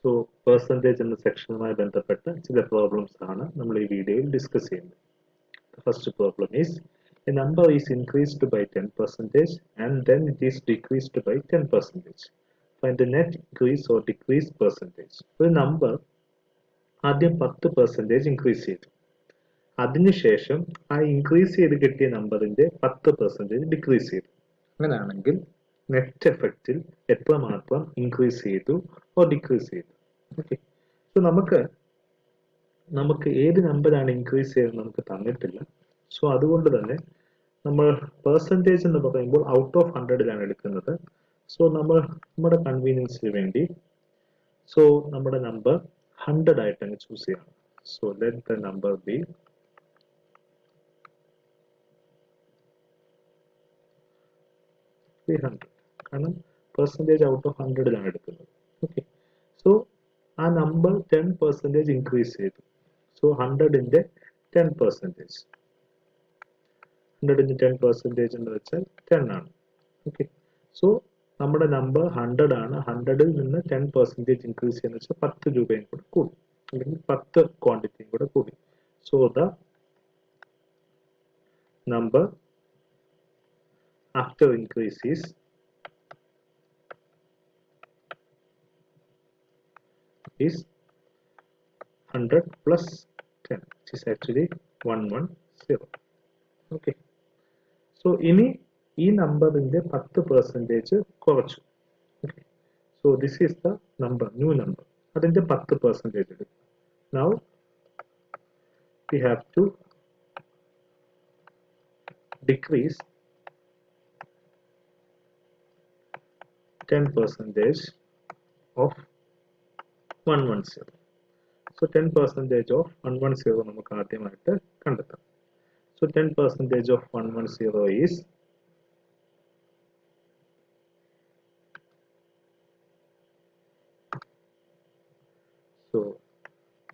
So percentage എന്ന സെക്ഷനുമായി ബന്ധപ്പെട്ട ചില പ്രോബ്ലംസ് ആണ് നമ്മൾ ഈ വീഡിയോയിൽ ഡിസ്കസ് ചെയ്യുന്നത്. The first problem is a number is increased by 10% and then it is decreased by 10%. Find the net increase or decrease percentage. ഒരു നമ്പർ ആദ്യം 10% ഇൻക്രീസ് ചെയ്തു, അതിനുശേഷം ആ ഇൻക്രീസ് ചെയ്ത് കിട്ടിയ നമ്പറിന്റെ 10% ഡിക്രീസ് ചെയ്തു. അങ്ങനെയാണെങ്കിൽ നെറ്റ് എഫക്റ്റിൽ എത്രമാത്രം ഇൻക്രീസ് ചെയ്തു ഓർ ഡിക്രീസ് ചെയ്തു. ഓക്കെ, സോ നമുക്ക് ഏത് നമ്പറാണ് ഇൻക്രീസ് ചെയ്തത് നമുക്ക് തന്നിട്ടില്ല. സോ അതുകൊണ്ട് തന്നെ നമ്മൾ പെർസെൻറ്റേജ് എന്ന് പറയുമ്പോൾ ഔട്ട് ഓഫ് 100ലാണ് എടുക്കുന്നത്. സോ നമ്മുടെ കൺവീനിയൻസിന് വേണ്ടി നമ്മുടെ നമ്പർ 100 ആയിട്ട് അങ്ങ് ചൂസ് ചെയ്യണം. So let the number B 300, കാരണം പെർസെൻറ്റേജ് ഔട്ട് ഓഫ് 100ലാണ് എടുക്കുന്നത്. ഓക്കെ, സോ ആ നമ്പർ 10% ഇൻക്രീസ് ചെയ്തു. സോ 100ന്റെ 10%, 100ന്റെ 10% എന്ന് വെച്ചാൽ 10 ആണ്. ഓക്കെ, സോ നമ്മുടെ നമ്പർ 100 ആണ്. 100ൽ നിന്ന് 10% ഇൻക്രീസ് ചെയ്യുന്ന വെച്ചാൽ 10 രൂപയും കൂടെ കൂടി, അല്ലെങ്കിൽ 10 ക്വാണ്ടിറ്റിയും കൂടെ കൂടി. So the number after increase is is 100 plus 10, which is actually 110. Okay, so ഇനി ഈ നമ്പറിന്റെ 10% കുറച്ചു. Okay, so this is the number, new number, അതിന്റെ 10% എടുക്കും. Now we have to decrease 10% of 110. So 10% of 110 നമുക്ക് ആദ്യമായിട്ട് കണ്ടെത്താം. So 10% of 110 is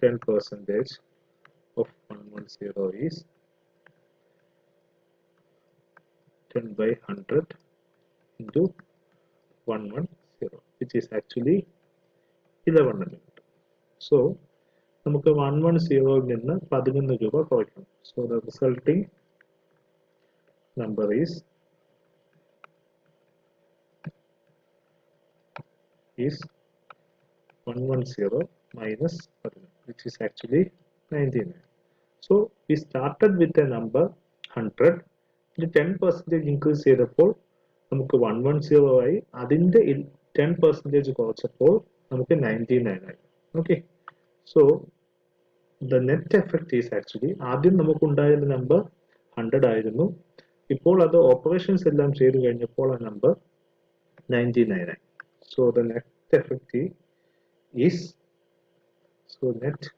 10% of 110 is 10 by 100 into 110, which is actually 11. So നമുക്ക് 110ൽ നിന്ന് 11 രൂപ കുറയ്ക്കണം. So the resulting number is 110 minus 11, which is actually 99. So we started with a number 100, 10% increase ചെയ്തപ്പോൾ നമുക്ക് 110 ആയി, അതിന്റെ 10% കുറച്ചപ്പോൾ നമുക്ക് 99 ആയി. Okay, so the net effect is actually, ആദ്യം നമുക്കുണ്ടായിരുന്ന നമ്പർ 100 ആയിരുന്നു, ഇപ്പോൾ അത് ഓപ്പറേഷൻസ് എല്ലാം ചെയ്തു കഴിഞ്ഞപ്പോൾ ആ നമ്പർ 99 ആയി. So the net effect is, so net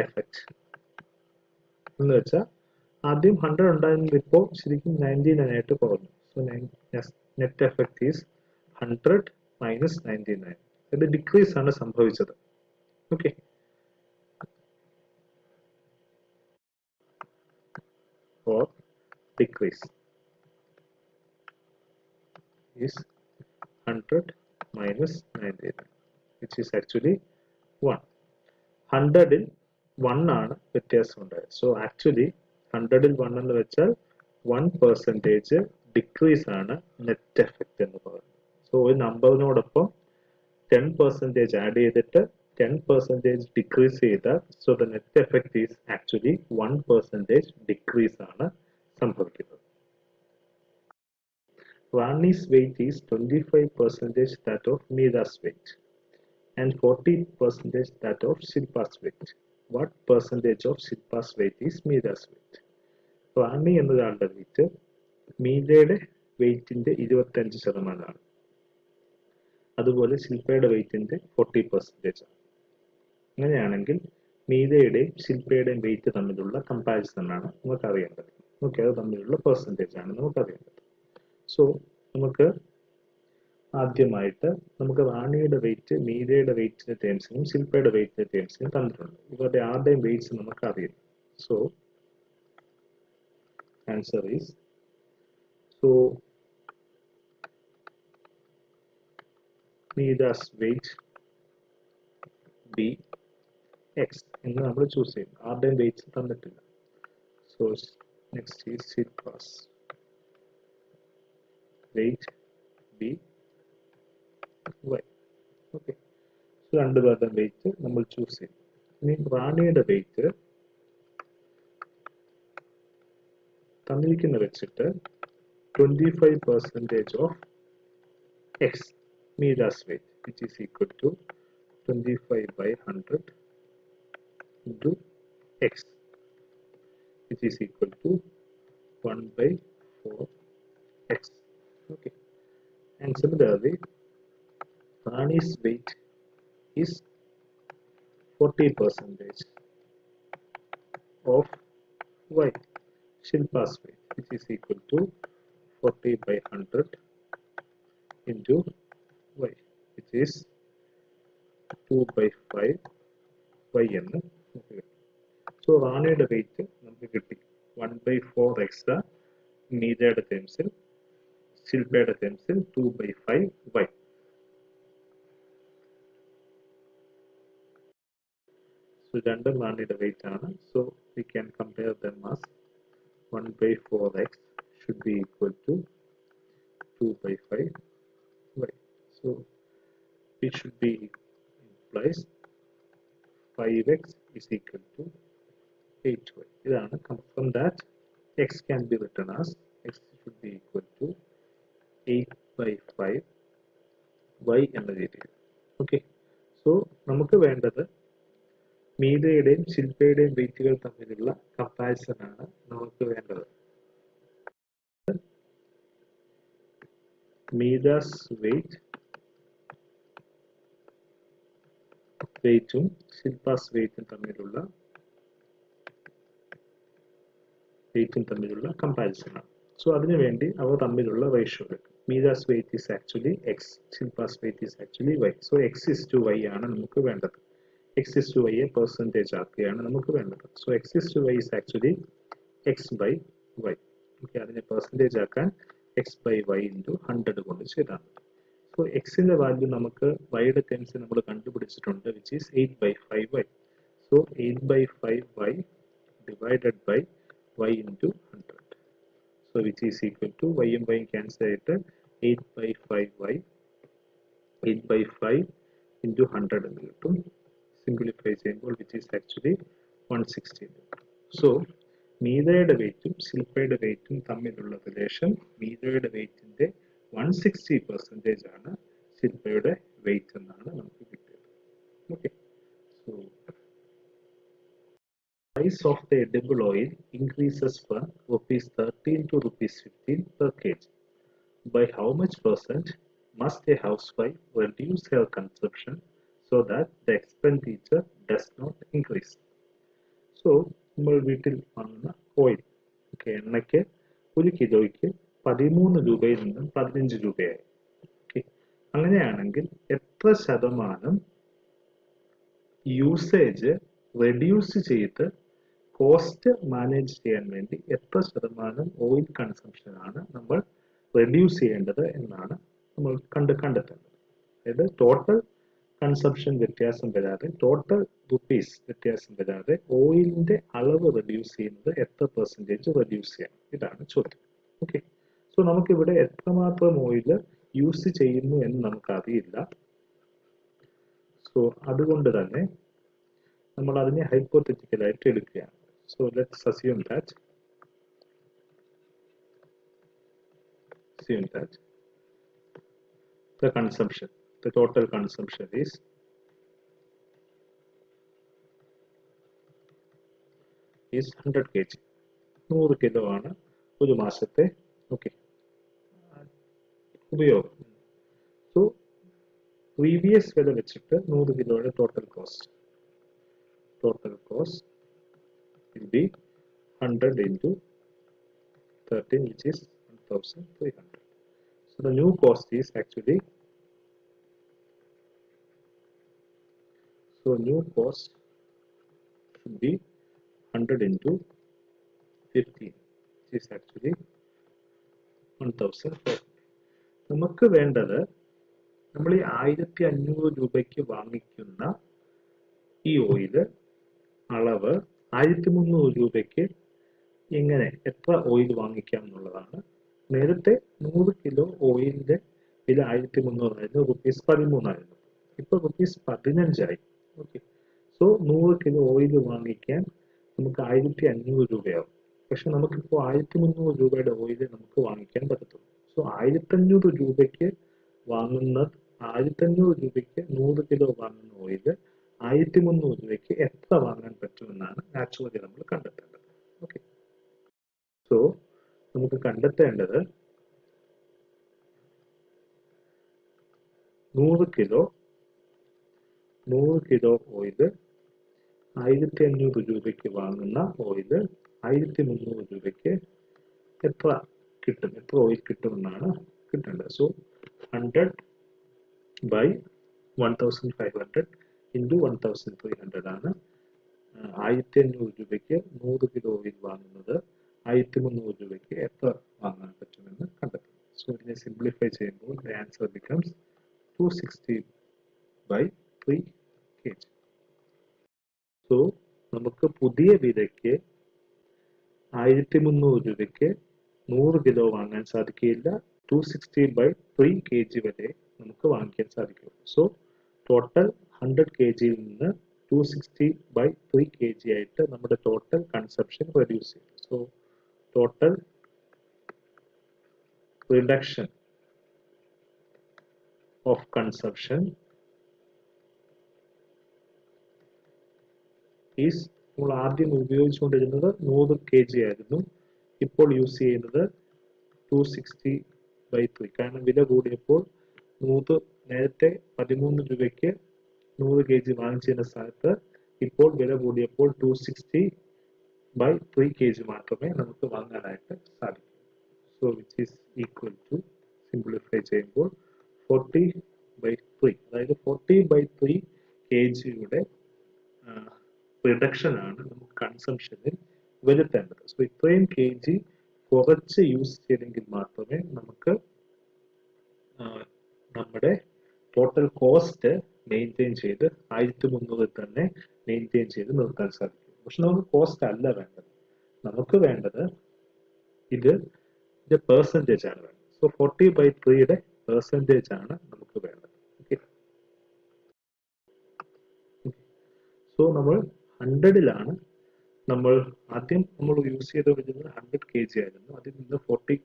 effect എന്ന് വെച്ചാൽ ആദ്യം 100 ഉണ്ടായിരുന്നത് ഇപ്പോൾ ശരിക്കും 99 ആയിട്ട് കുറഞ്ഞു. So net effect is 100 minus 99. ഇത് ഡിക്രീസ് ആണ് സംഭവിച്ചത്. Okay, or decrease is 100 minus 99, which is actually 1. 100ൽ 1 ആണ് വ്യത്യാസം ഉണ്ടായത്. സോ ആക്ച്വലി 100ൽ 1 എന്ന് വെച്ചാൽ 1% ഡിക്രീസ് ആണ് നെറ്റ് എഫക്റ്റ് എന്ന് പറയുന്നത്. സോ ഒരു നമ്പറിനോടൊപ്പം 10% ആഡ് ചെയ്തിട്ട് 10% ഡിക്രീസ് ചെയ്താൽ, so the net effect is actually 1% decrease ആണ് സംഭവിക്കുന്നത്. Rani's weight is 25% that of Meera's weight and 40% that of Shilpa's weight. What percentage of Shilpa's weight is Meera's weight? Rani എന്നൊരാളുടെ weight മീരയുടെ വെയിറ്റിന്റെ 25%, അതുപോലെ ശില്പയുടെ വെയിറ്റിന്റെ 40% ആണ്. അങ്ങനെയാണെങ്കിൽ മീരയുടെയും ശില്പയുടെയും വെയിറ്റ് തമ്മിലുള്ള കമ്പാരിസൺ ആണ് നമുക്ക് അറിയേണ്ടത്. ഓക്കെ, അത് തമ്മിലുള്ള പെർസെൻറ്റേജ് ആണ് നമുക്ക് അറിയേണ്ടത്. സോ നമുക്ക് ആദ്യമായിട്ട് നമുക്ക് റാണിയുടെ വെയിറ്റ് മീരയുടെ വെയിറ്റിന്റെ ടേംസിനും ശില്പയുടെ വെയിറ്റിന്റെ ടേംസിനും തന്നിട്ടുണ്ട്. ഇവരുടെ ആരുടെയും വെയിറ്റ്സ് നമുക്ക് അറിയില്ല. So answer is, Meera's weight be x എന്ന് നമ്മൾ ചൂസ് ചെയ്യും. ആരുടെയും വെയിറ്റ്സ് തന്നിട്ടില്ല. So next is Shilpa's weight be y. Okay, രണ്ടുപേരുടെ വെയിറ്റ് നമ്മൾ ചൂസ് ചെയ്യും. ഇനി റാണിയുടെ വെയിറ്റ് തന്നിരിക്കുന്ന വെച്ചിട്ട് 25% of x Mira's weight, which is equal to 25 by 100 into x, which is equal to 1 by 4x. Okay, and similarly Rani's weight is 40% of y, Shilpa's weight, which is equal to 40 by 100 into y, which is 2 by 5 y എന്ന് നമുക്ക് കിട്ടും. So റാണിയുടെ wait നമുക്ക് കിട്ടി 1 by 4 extra മീരയുടെ ടേംസിൽ, ശില്പയുടെ ടേംസിൽ 2 by 5 y. So രണ്ടും റാണിയുടെ wait ആണ്. So we can compare them as 1 by 4x should be equal to 2 by 5 y. So it should be implies 5x is equal to 8y. From that x can be written as x should be equal to 8 by 5 y എന്ന രീതിയിൽ. Okay, so നമുക്ക് വേണ്ടത് മീരയുടെയും ശില്പയുടെയും വെയിറ്റുകൾ തമ്മിലുള്ള comparison ആണ് നമുക്ക് വേണ്ടത്. മീരാസ് വെയിറ്റും ശില്പാസ് വെയിറ്റും തമ്മിലുള്ള കമ്പാരിസൺ ആണ്. സോ അതിനുവേണ്ടി അവ തമ്മിലുള്ള റേഷ്യോ എടുക്കും. Meera's weight is actually x, Shilpa's weight is actually y. So x is to y ആണ് നമുക്ക് വേണ്ടത്. X is to y percentage ആക്കുകയാണ് നമുക്ക് വേണ്ടത്. So x is to y is actually x by y. Okay, അതിനെ പെർസെൻറ്റേജ് ആക്കാൻ x by y into 100 കൊണ്ട് ചെയ്താൽ മതി. സോ എക്സിന്റെ വാല്യൂ നമുക്ക് വൈയുടെ ടേംസ് നമ്മൾ കണ്ടുപിടിച്ചിട്ടുണ്ട്, which is 8 by 5 y. So 8 by 5 y divided by y into 100. So which is equal to y and y cancel it, 8 by 5 y, 8 by 5 into 100 എന്ന് കിട്ടും. സിംപ്ലിഫൈ ചെയ്യുമ്പോൾ which is actually 160. So മീരയുടെ വെയിറ്റും ശില്പയുടെ വെയിറ്റും തമ്മിലുള്ള relation, മീരയുടെ വെയിറ്റിന്റെ 160% ആണ് ശില്പയുടെ wait എന്നാണ് നമുക്ക് കിട്ടിയത്. Okay, so price of the edible oil increases from rupees 13 to rupees 15 per kg. By how much percent must a housewife reduce her consumption so that the expenditure does not increase? So നമ്മൾ വീട്ടിൽ വാങ്ങുന്ന oil, okay, എണ്ണയ്ക്ക് 1 കിലോയ്ക്ക് 13 രൂപയിൽ നിന്നും 15 രൂപയായി. Okay, അങ്ങനെയാണെങ്കിൽ എത്ര ശതമാനം യൂസേജ് റെഡ്യൂസ് ചെയ്ത് കോസ്റ്റ് മാനേജ് ചെയ്യാൻ വേണ്ടി എത്ര ശതമാനം ഓയിൽ കൺസംഷൻ ആണ് നമ്മൾ റെഡ്യൂസ് ചെയ്യേണ്ടത് എന്നാണ് നമ്മൾ കണ്ടെത്തേണ്ടത്. അതായത് ടോട്ടൽ കൺസംഷൻ വ്യത്യാസം വരാതെ, ടോട്ടൽ റുപ്പീസ് വ്യത്യാസം വരാതെ ഓയിലിന്റെ അളവ് റെഡ്യൂസ് ചെയ്യുന്നത് എത്ര പെർസെൻറ്റേജ് റെഡ്യൂസ് ചെയ്യണം, ഇതാണ് ചോദ്യം. ഓക്കെ, സോ നമുക്കിവിടെ എത്രമാത്രം ഓയിൽ യൂസ് ചെയ്യുന്നു എന്ന് നമുക്കറിയില്ല. സോ അതുകൊണ്ട് തന്നെ നമ്മൾ അതിനെ ഹൈപ്പോത്തറ്റിക്കലായിട്ട് എടുക്കുകയാണ്. So let's assume that the consumption, the total consumption is 100 kg. 100 kilo ആണ് ഒരു മാസത്തെ ഉപയോഗം. സോ പ്രീവിയസ് വില വെച്ചിട്ട് 100 കിലോയുടെ total cost will be 100 into 13, which is 1300. So the new cost is actually, should be 100 into 15, which is actually 1400. നമുക്ക് വേണ്ടത് നമ്മൾ ഈ 1500 രൂപയ്ക്ക് വാങ്ങിക്കുന്ന ഈ ഓയില് അളവ് 1300 രൂപയ്ക്ക് എങ്ങനെ എത്ര ഓയിൽ വാങ്ങിക്കാം എന്നുള്ളതാണ്. നേരത്തെ 100 കിലോ ഓയിലിന്റെ വില 1300 ആയിരുന്നു, ₹13 ആയിരുന്നു. ഇപ്പൊ ₹15 ആയി. ഓക്കെ, സോ 100 കിലോ ഓയിൽ വാങ്ങിക്കാൻ നമുക്ക് 1500 രൂപയാവും. പക്ഷെ നമുക്കിപ്പോൾ 1300 രൂപയുടെ ഓയിൽ നമുക്ക് വാങ്ങിക്കാൻ പറ്റത്തുള്ളൂ. സോ 1500 രൂപയ്ക്ക് വാങ്ങുന്ന 1500 രൂപയ്ക്ക് 100 കിലോ വാങ്ങുന്ന ഓയിൽ 1300 രൂപയ്ക്ക് എത്ര വാങ്ങാൻ പറ്റുമെന്നാണ് ആക്ച്വലി നമ്മൾ കണ്ടെത്തേണ്ടത്. ഓക്കെ, സോ നമുക്ക് കണ്ടെത്തേണ്ടത് 100 കിലോ ഓയില് 1500 രൂപയ്ക്ക് വാങ്ങുന്ന ഓയില് 1300 രൂപയ്ക്ക് എത്ര ഓയിൽ കിട്ടുമെന്നാണ് കിട്ടേണ്ടത്. സോ 100 by 1500 into 1300 ആണ് 1500 രൂപയ്ക്ക് 100 കിലോ ഓയിൽ വാങ്ങുന്നത് 1300 രൂപയ്ക്ക് എത്ര വാങ്ങാൻ പറ്റുമെന്ന് കണ്ടെത്തും. സോ ഇതിനെ സിംപ്ലിഫൈ ചെയ്യുമ്പോൾ the answer becomes 260 by 3 kg. So നമുക്ക് പുതിയ വിലയ്ക്ക് 1300 രൂപയ്ക്ക് 100 കിലോ വാങ്ങാൻ സാധിക്കില്ല. 260 by 3 kg വരെ നമുക്ക് വാങ്ങിക്കാൻ സാധിക്കും. സോ ടോട്ടൽ 100 kg യിൽ നിന്ന് 260 by 3 kg ആയിട്ട് നമ്മുടെ ടോട്ടൽ കൺസംഷൻ റെഡ്യൂസ് ചെയ്യും. So total reduction of consumption is, നമ്മൾ ആദ്യം ഉപയോഗിച്ചുകൊണ്ടിരുന്നത് 100 kg ആയിരുന്നു, ഇപ്പോൾ യൂസ് ചെയ്യുന്നത് 260 by 3. കാരണം വില കൂടിയപ്പോൾ നേരത്തെ 13 രൂപയ്ക്ക് 100 kg വാങ്ങിച്ചിരുന്ന സ്ഥലത്ത് ഇപ്പോൾ വില കൂടിയപ്പോൾ 260 by 3 kg മാത്രമേ നമുക്ക് വാങ്ങാനായിട്ട് സാധിക്കൂ. So which is equal to, simplify ചെയ്യുമ്പോൾ 40 by 3, അതായത് 40 by 3 kgയുടെ റിഡക്ഷൻ ആണ് നമുക്ക് കൺസംഷനിൽ വരുത്തേണ്ടത്. സോ ഇത്രയും kg കുറച്ച് യൂസ് ചെയ്തെങ്കിൽ മാത്രമേ നമുക്ക് നമ്മുടെ ടോട്ടൽ കോസ്റ്റ് മെയിൻറ്റെയിൻ ചെയ്ത് 1300 തന്നെ മെയിൻറ്റെയിൻ ചെയ്ത് നിർത്താൻ സാധിക്കും. പക്ഷെ നമുക്ക് കോസ്റ്റ് അല്ല വേണ്ടത്, നമുക്ക് വേണ്ടത് ഇതിന്റെ പെർസെൻറ്റേജ് ആണ് വേണ്ടത്. സോ 40 by 3യുടെ പെർസെൻറ്റേജ് ആണ് നമുക്ക് വേണ്ടത്. ഓക്കെ, സോ നമ്മൾ 100ലാണ് നമ്മൾ ആദ്യം യൂസ് ചെയ്തുകൊണ്ടിരുന്നത് 100 kg ആയിരുന്നു, അതിൽ നിന്ന് 40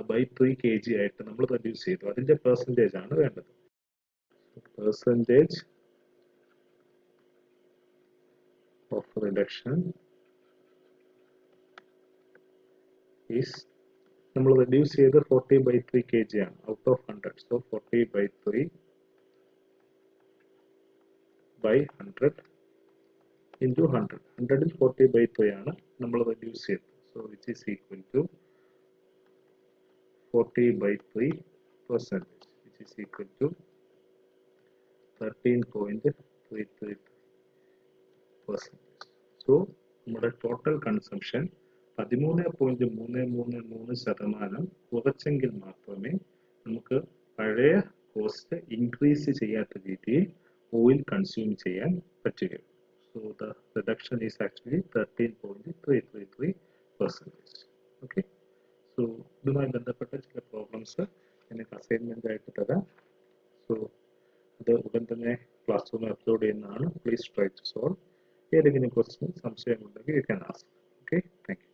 by 3 kg ആയിട്ട് നമ്മൾ റെഡ്യൂസ് ചെയ്തു. അതിന്റെ പെർസെൻറ്റേജ് ആണ് വേണ്ടത്. പെർസെൻറ്റേജ് ഓഫ് റിഡക്ഷൻ ഈസ്, നമ്മൾ റെഡ്യൂസ് ചെയ്ത് 40 by 3 kg ആണ് out of 100. So 40 by 3 by 100 into 100. 100ൽ 40 by 3 ആണ് നമ്മൾ റെഡ്യൂസ് ചെയ്തത്. So which is equal to 40 by 3 percentage, which is equal to 13.333%. So നമ്മുടെ ടോട്ടൽ കൺസംഷൻ 13.333% കുറച്ചെങ്കിൽ മാത്രമേ നമുക്ക് പഴയ കോസ്റ്റ് ഇൻക്രീസ് ചെയ്യാത്ത രീതിയിൽ ഓയിൽ കൺസ്യൂം ചെയ്യാൻ പറ്റുകയുള്ളൂ. So the reduction is actually 13.333%. Okay, so ഇതുമായി ബന്ധപ്പെട്ട ചില പ്രോബ്ലംസ് എനിക്ക് അസൈൻമെന്റ് ആയിട്ട് തരാം. സോ അത് ഉടൻ തന്നെ ക്ലാസ് റൂമിൽ അപ്ലോഡ് ചെയ്യുന്നതാണ്. Please try to solve. ഏതെങ്കിലും ക്വസ്റ്റ്യൻ സംശയമുണ്ടെങ്കിൽ you can ask. Okay, thank U.